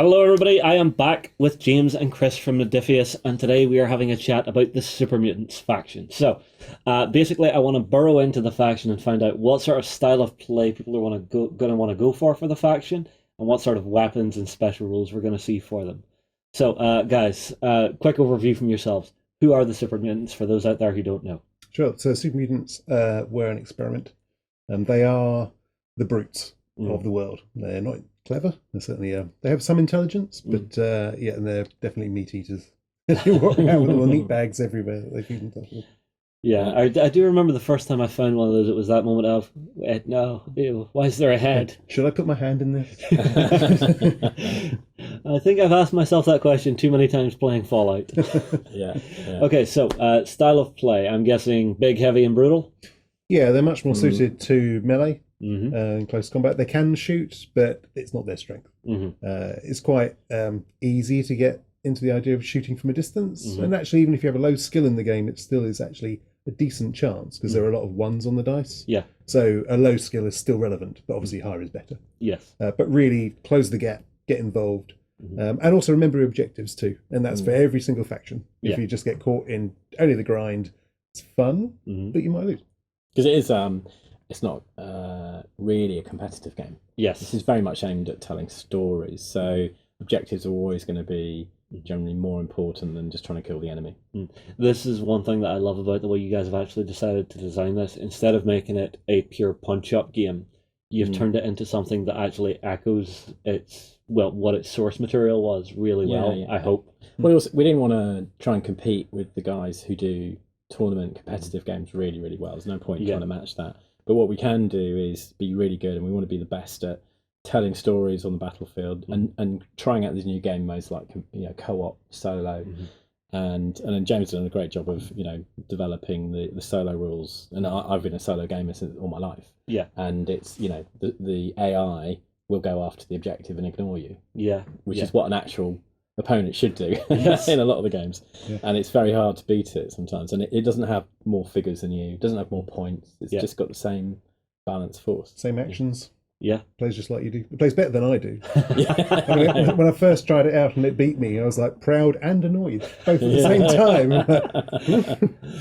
Hello, everybody. I am back with James and Chris from Modiphius, and today we are having a chat about the Supermutants faction. So, basically, I want to burrow into the faction and find out what sort of style of play people are going to want to go for the faction, and what sort of weapons and special rules we're going to see for them. So, guys, quick overview from yourselves. Who are the Supermutants for those out there who don't know? Sure. So, Supermutants were an experiment, and they are the brutes of the world. They're not clever. They're certainly they have some intelligence, but yeah, and they're definitely meat eaters. You walk around with all the meat bags everywhere that they feed themselves with. Yeah, I do remember the first time I found one of those. It was that moment of, no, ew, why is there a head? Should I put my hand in this? I think I've asked myself that question too many times playing Fallout. Yeah. Okay, so style of play. I'm guessing big, heavy, and brutal. Yeah, they're much more suited to melee. Mm-hmm. In close combat. They can shoot, but it's not their strength. Mm-hmm. It's quite easy to get into the idea of shooting from a distance. Mm-hmm. And actually, even if you have a low skill in the game, it still is actually a decent chance because there are a lot of ones on the dice. Yeah. So a low skill is still relevant, but obviously higher is better. Yes. But really close the gap, get involved. Mm-hmm. And also remember your objectives too. And that's for every single faction. If Yeah. you just get caught in only the grind, it's fun, but you might lose. Because it is, it's not really a competitive game. Yes. This is very much aimed at telling stories. So objectives are always going to be generally more important than just trying to kill the enemy. This is one thing that I love about the way you guys have actually decided to design this. Instead of making it a pure punch-up game, you've turned it into something that actually echoes what its source material was really well, Yeah. I hope. Well, also, we didn't want to try and compete with the guys who do tournament competitive games really, really well. There's no point in trying to match that. But what we can do is be really good, and we want to be the best at telling stories on the battlefield and trying out these new game modes like co-op, solo, and then James has done a great job of developing the solo rules. And I've been a solo gamer since all my life. Yeah, and it's the AI will go after the objective and ignore you. Yeah, which is what an actual opponent should do Yes. in a lot of the games, and it's very hard to beat it sometimes. And it doesn't have more figures than you, it doesn't have more points. It's just got the same balance force, Same actions. Yeah. Plays just like you do. It plays better than I do. Yeah. I mean, when I first tried it out and it beat me, I was like proud and annoyed, both at the same time.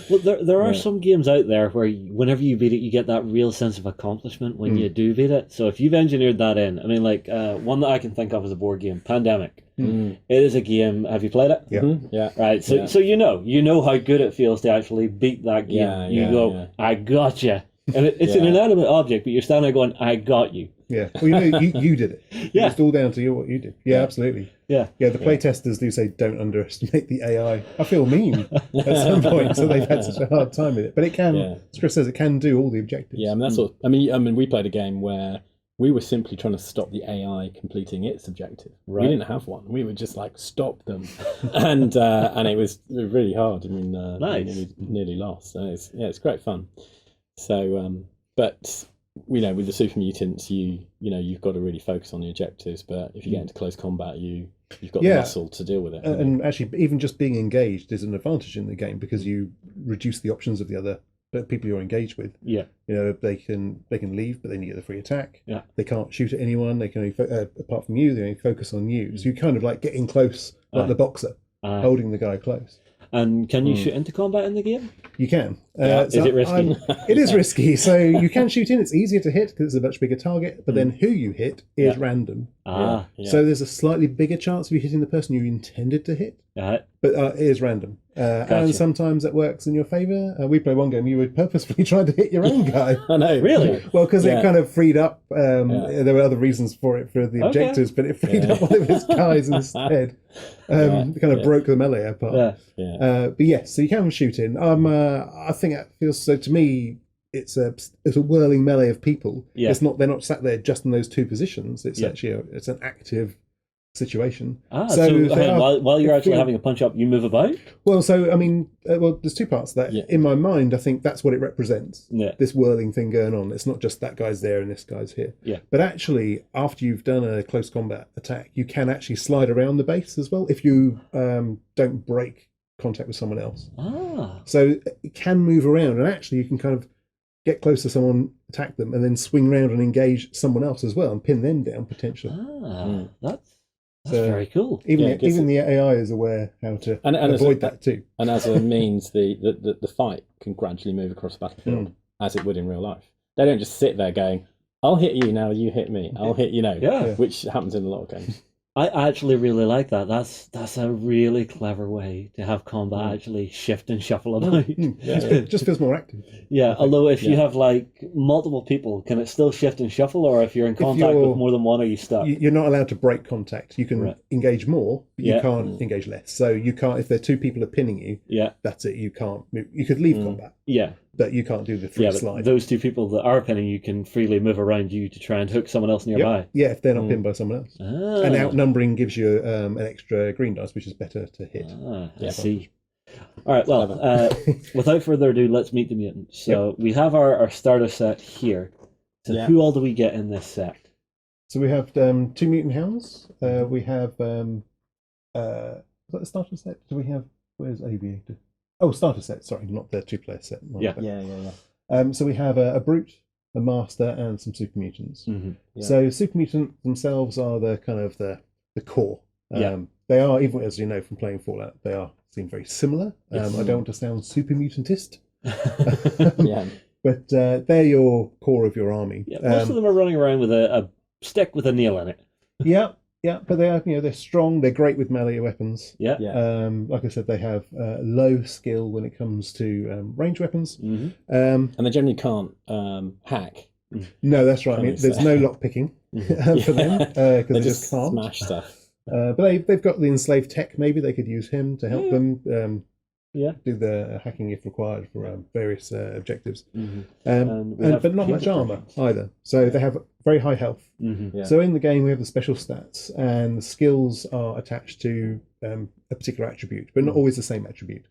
Well, there are some games out there where whenever you beat it, you get that real sense of accomplishment when you do beat it. So if you've engineered that in, I mean, like one that I can think of as a board game, Pandemic. It is a game. Have you played it? Yeah. Yeah. Right. So you know how good it feels to actually beat that game. You go, I gotcha. And it's an inanimate object, but you're standing there going, I got you. Yeah. Well, you did it. Yeah. It's all down to you, what you did. Yeah, absolutely. Yeah. Yeah, the playtesters do say don't underestimate the AI. I feel mean at some point, so they've had such a hard time with it. But it can, as Chris says, it can do all the objectives. Yeah, I mean, that's what, I mean, we played a game where we were simply trying to stop the AI completing its objective. Right. We didn't have one. We were just like, stop them. and it was really hard. I mean, nice. nearly lost. And it's great fun. So, but with the Supermutants, you've got to really focus on the objectives. But if you get into close combat, you've got the muscle to deal with it. And actually, even just being engaged is an advantage in the game because you reduce the options of the other people you're engaged with. Yeah. They can leave, but then you get the free attack. Yeah. They can't shoot at anyone. They can only apart from you, they only focus on you. So you kind of like getting close, like the boxer, holding the guy close. And can you shoot into combat in the game? You can. Is it risky? It is risky. So you can shoot in. It's easier to hit because it's a much bigger target. But then who you hit is random. So there's a slightly bigger chance of you hitting the person you intended to hit. But it is random. And sometimes it works in your favour. We play one game, you would purposefully try to hit your own guy. I know. Really? Well, because it kind of freed up. There were other reasons for it, for the objectives, but it freed up one of his guys instead. It kind of broke the melee apart. But yes, so you can shoot in. I think it feels so to me. It's a whirling melee of people. Yeah. They're not sat there just in those two positions. It's actually it's an active situation. So while you're actually having a punch up, you move about? Well, so I mean, there's two parts to that. Yeah. In my mind, I think that's what it represents. Yeah. This whirling thing going on. It's not just that guy's there and this guy's here. Yeah. But actually, after you've done a close combat attack, you can actually slide around the base as well if you don't break contact with someone else. So it can move around, and actually you can kind of get close to someone, attack them, and then swing around and engage someone else as well and pin them down potentially. That's That's very cool. Even the AI is aware how to avoid that too. And as a means, the fight can gradually move across the battlefield as it would in real life. They don't just sit there going, "I'll hit you now, you hit me. I'll hit you now." Yeah. Which happens in a lot of games. I actually really like that. That's a really clever way to have combat actually shift and shuffle about. It just feels more active. Yeah, although if you have like multiple people, can it still shift and shuffle, or if you're in contact with more than one, are you stuck? You're not allowed to break contact. You can engage more, but you can't engage less. So you can't, if there are two people are pinning you, that's it. You can't move. You could leave combat. Yeah. But you can't do the free slide. Those two people that are pinning you can freely move around you to try and hook someone else nearby. Yeah, if they're not pinned by someone else. And outnumbering gives you an extra green dice, which is better to hit. I see. All right, well, without further ado, let's meet the mutants. So we have our starter set here. So who all do we get in this set? So we have 2 mutant hounds. We have... is that the starter set? Do we have... Where's Aviator? Oh, starter set, sorry, not the 2-player set. So we have a brute, a master, and some supermutants. So supermutant themselves are the kind of the core. They are, even as you know from playing Fallout, seem very similar. I don't want to sound supermutantist. But they're your core of your army. Most of them are running around with a stick with a nail in it. But they are, they're strong. They're great with melee weapons. Like I said, they have low skill when it comes to range weapons. And they generally can't hack. No, that's right. I mean, there's no lock picking for them because they just can't smash stuff. But they've got the enslaved tech. Maybe they could use him to help them do the hacking if required for various objectives. But not much armor either. So they have very high health. So in the game we have the special stats, and the skills are attached to a particular attribute, but not always the same attribute.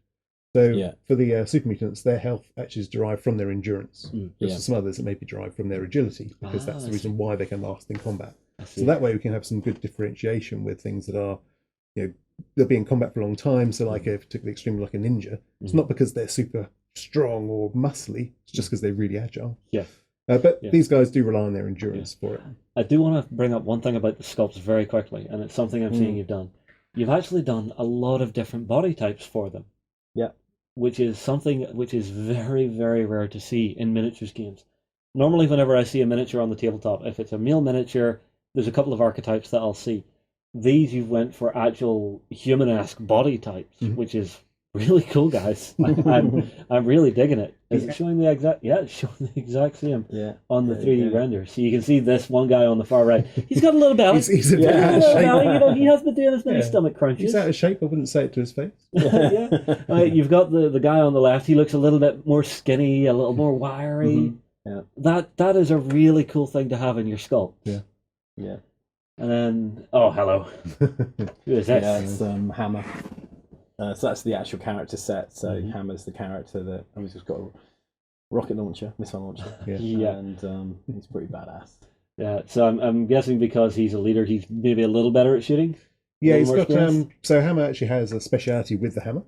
So for the supermutants, their health actually is derived from their endurance. For some others, it may be derived from their agility, because that's the reason why they can last in combat. So that way we can have some good differentiation with things that are, they'll be in combat for a long time. So like a particularly extreme, like a ninja, it's not because they're super strong or muscly, it's just because they're really agile. But these guys do rely on their endurance for it. I do want to bring up one thing about the sculpts very quickly, and it's something I'm seeing you've done. You've actually done a lot of different body types for them. Which is something which is very, very rare to see in miniatures games. Normally, whenever I see a miniature on the tabletop, if it's a male miniature, there's a couple of archetypes that I'll see. These you went for actual human-esque body types, which is really cool, guys. I'm really digging it. Is it showing the exact? Yeah, it's showing the exact same on the 3D render. So you can see this one guy on the far right. He's got a little belly. He's a bit out of shape. He has been doing his many stomach crunches. He's out of shape. I wouldn't say it to his face. You've got the guy on the left. He looks a little bit more skinny, a little more wiry. That is a really cool thing to have in your sculpt. And then, hello. Who is that? Yeah, it's Hammer. So that's the actual character set. So Hammer's the character that he's just got a rocket launcher, missile launcher, and he's pretty badass. Yeah, so I'm guessing because he's a leader, he's maybe a little better at shooting. Yeah, he's got so Hammer actually has a speciality with the hammer.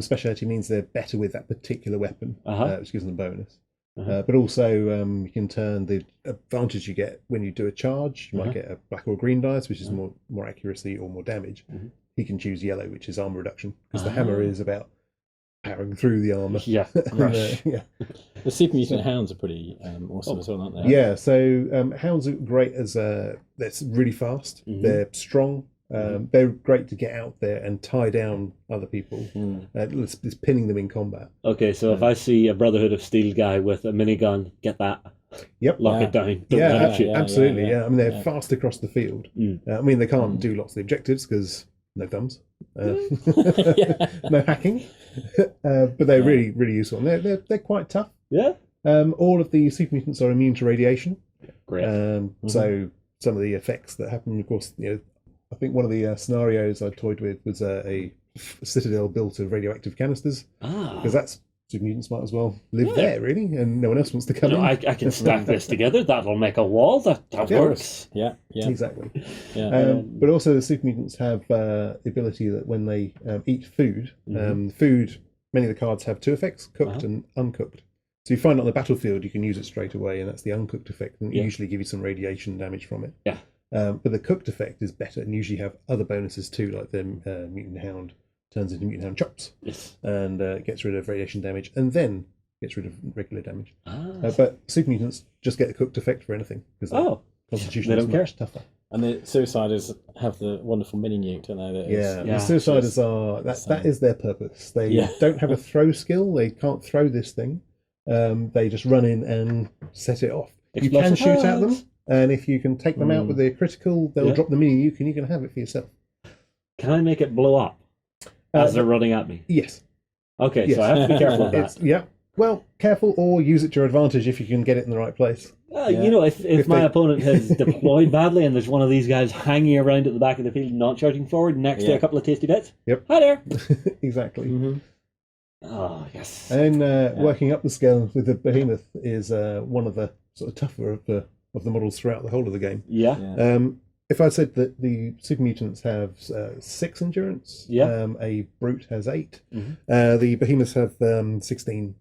Speciality means they're better with that particular weapon, which gives them a bonus. But also you can turn the advantage you get when you do a charge. You might get a black or green dice, which is more accuracy or more damage. He can choose yellow, which is armor reduction, because the hammer is about powering through the armor. The Supermutant hounds are pretty awesome as well, aren't they? Yeah, so hounds are great as they're really fast. They're strong. They're great to get out there and tie down other people. It's pinning them in combat. Okay, so if I see a Brotherhood of Steel guy with a minigun, get that. Lock it down. Absolutely. I mean, they're fast across the field. I mean, they can't do lots of the objectives because no thumbs, no hacking, but they're really, really useful. And they're quite tough. All of the supermutants are immune to radiation. Great. So some of the effects that happen, of course, I think one of the scenarios I toyed with was a citadel built of radioactive canisters, because that's supermutants might as well live there, really, and no one else wants to come in. I can stack this together. That'll make a wall. That works. Yeah, exactly. But also the supermutants have the ability that when they eat food, many of the cards have 2 effects: cooked and uncooked. So you find it on the battlefield, you can use it straight away, and that's the uncooked effect, and usually give you some radiation damage from it. But the cooked effect is better, and usually have other bonuses too, like the mutant hound turns into mutant hound chops, and gets rid of radiation damage, and then gets rid of regular damage. But super mutants just get the cooked effect for anything because constitution is much tougher. And the suiciders have the wonderful mini nuke, don't they? The suiciders are that is their purpose. They don't have a throw skill. They can't throw this thing. They just run in and set it off. You can shoot at them, and if you can take them out with a critical, they'll drop the mini nuke, and you can have it for yourself. Can I make it blow up as they're running at me? Yes. Okay, so I have to be careful of that. Well, careful, or use it to your advantage if you can get it in the right place. You know, if my opponent has deployed badly and there's one of these guys hanging around at the back of the field, not charging forward, next to a couple of tasty bits. Yep. Hi there. Exactly. Mm-hmm. Oh, yes. And working up the scale with the behemoth is one of the sort of tougher of the models throughout the whole of the game. If I said that the super mutants have 6 endurance, a brute has 8, the behemoths have 16.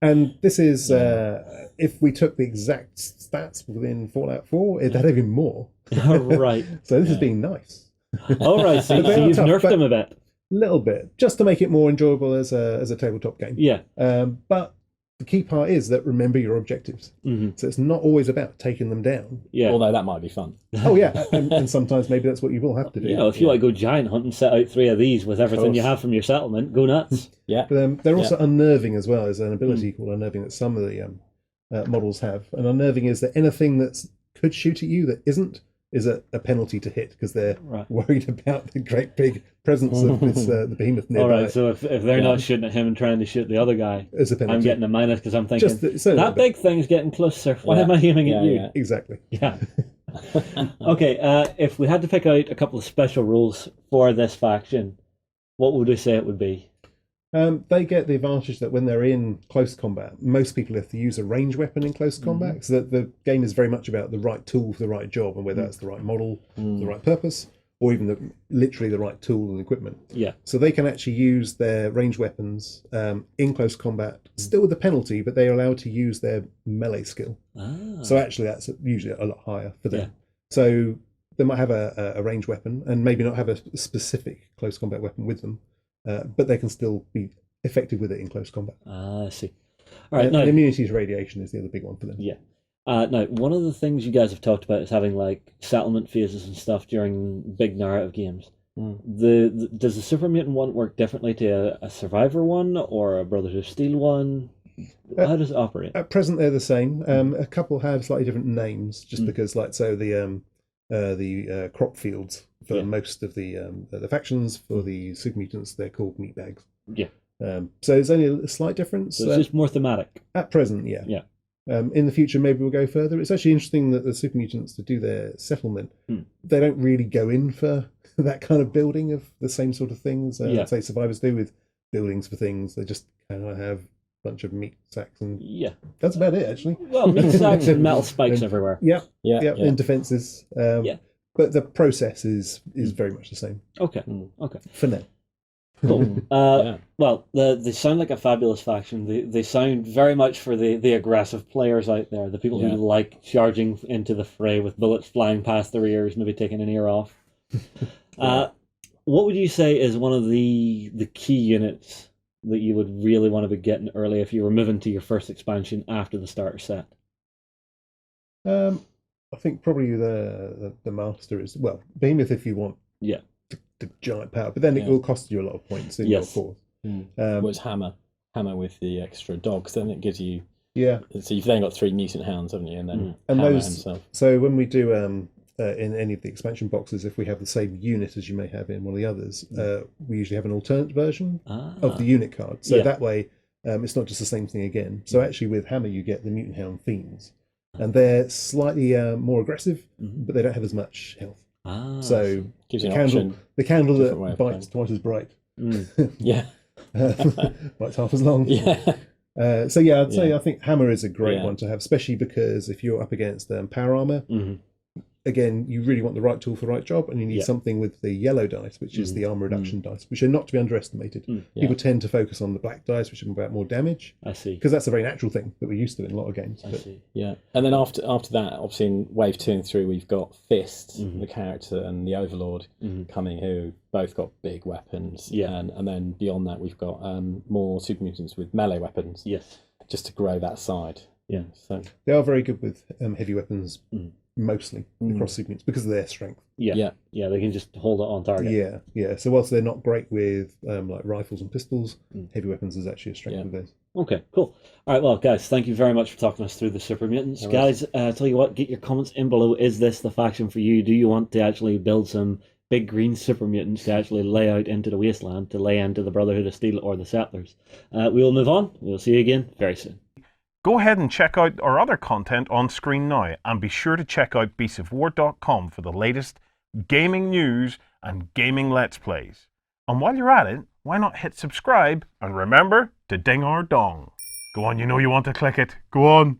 And this is if we took the exact stats within Fallout 4, it'd have even more. Right. So this is being nice. All right. So you've nerfed them a bit. A little bit, just to make it more enjoyable as a tabletop game. Yeah. But the key part is that remember your objectives. So it's not always about taking them down. Yeah. Although that might be fun. Oh yeah, and sometimes maybe that's what you will have to do. You know, if you like go giant hunting, set out 3 of these with everything you have from your settlement, go nuts. But they're also unnerving as well. There's an ability called unnerving that some of the models have. And unnerving is that anything that could shoot at you that isn't is a penalty to hit because they're worried about the great big presence of this, the behemoth nearby. All right, so if they're not shooting at him and trying to shoot the other guy, I'm getting a minus because I'm thinking, that big thing's getting closer. Why am I aiming at you? Yeah. Exactly. Yeah. Okay, if we had to pick out a couple of special rules for this faction, what would we say it would be? They get the advantage that when they're in close combat, most people have to use a range weapon in close combat, so that the game is very much about the right tool for the right job, and whether that's the right model, the right purpose, or even literally the right tool and equipment. Yeah. So they can actually use their range weapons in close combat, still with the penalty, but they're allowed to use their melee skill. So actually that's usually a lot higher for them. Yeah. So they might have a range weapon and maybe not have a specific close combat weapon with them. But they can still be effective with it in close combat. I see. All right. And immunity to radiation is the other big one for them. Yeah. Now, one of the things you guys have talked about is having like settlement phases and stuff during big narrative games. Does the Supermutant one work differently to a Survivor one or a Brothers of Steel one? How does it operate? At present, they're the same. A couple have slightly different names, just because, like, so the crop fields for most of the factions. For the Supermutants, they're called meat bags. Yeah. So there's only a slight difference. So it's just more thematic. At present, yeah. Yeah. In the future, maybe we'll go further. It's actually interesting that the Supermutants, to do their settlement, they don't really go in for that kind of building of the same sort of things. Say Survivors do with buildings for things. They just kind of have a bunch of meat sacks and that's about it, actually. Well, meat sacks and metal spikes everywhere. Yeah. And defenses. But the process is very much the same. Okay. For now. Cool. Well, they sound like a fabulous faction. They sound very much for the aggressive players out there, the people who like charging into the fray with bullets flying past their ears, maybe taking an ear off. What would you say is one of the key units that you would really want to be getting early if you were moving to your first expansion after the starter set? I think probably the master is, well, Behemoth if you want the giant power, but then it will cost you a lot of points in your fourth. Well, it's Hammer with the extra dogs, then it gives you... Yeah. So you've then got 3 mutant hounds, haven't you? And then and Hammer those, himself. So when we do, in any of the expansion boxes, if we have the same unit as you may have in one of the others, we usually have an alternate version of the unit card. So that way, it's not just the same thing again. So actually with Hammer, you get the mutant hound fiends. And they're slightly more aggressive, but they don't have as much health. So gives the candle that bites twice as bright. Bites half as long. I'd say I think Hammer is a great one to have, especially because if you're up against power armor, again, you really want the right tool for the right job, and you need something with the yellow dice, which is the armor reduction dice, which are not to be underestimated. People tend to focus on the black dice, which are about more damage. I see. Because that's a very natural thing that we're used to in a lot of games. I see. Yeah. And then after that, obviously in Wave 2 and 3, we've got Fist, the character, and the Overlord coming, who both got big weapons. Yeah. And then beyond that, we've got more Supermutants with melee weapons. Yes. Just to grow that side. Yeah. So they are very good with heavy weapons, mostly across Supermutants because of their strength. Yeah, they can just hold it on target. Yeah. So whilst they're not great with like rifles and pistols, heavy weapons is actually a strength of theirs. Okay, cool. All right, well, guys, thank you very much for talking us through the Supermutants. Guys, tell you what, get your comments in below. Is this the faction for you? Do you want to actually build some big green Supermutants to actually lay out into the wasteland, to lay into the Brotherhood of Steel or the Settlers? We will move on. We'll see you again very soon. Go ahead and check out our other content on screen now, and be sure to check out beastsofwar.com for the latest gaming news and gaming Let's Plays. And while you're at it, why not hit subscribe, and remember to ding our dong. Go on, you know you want to click it. Go on.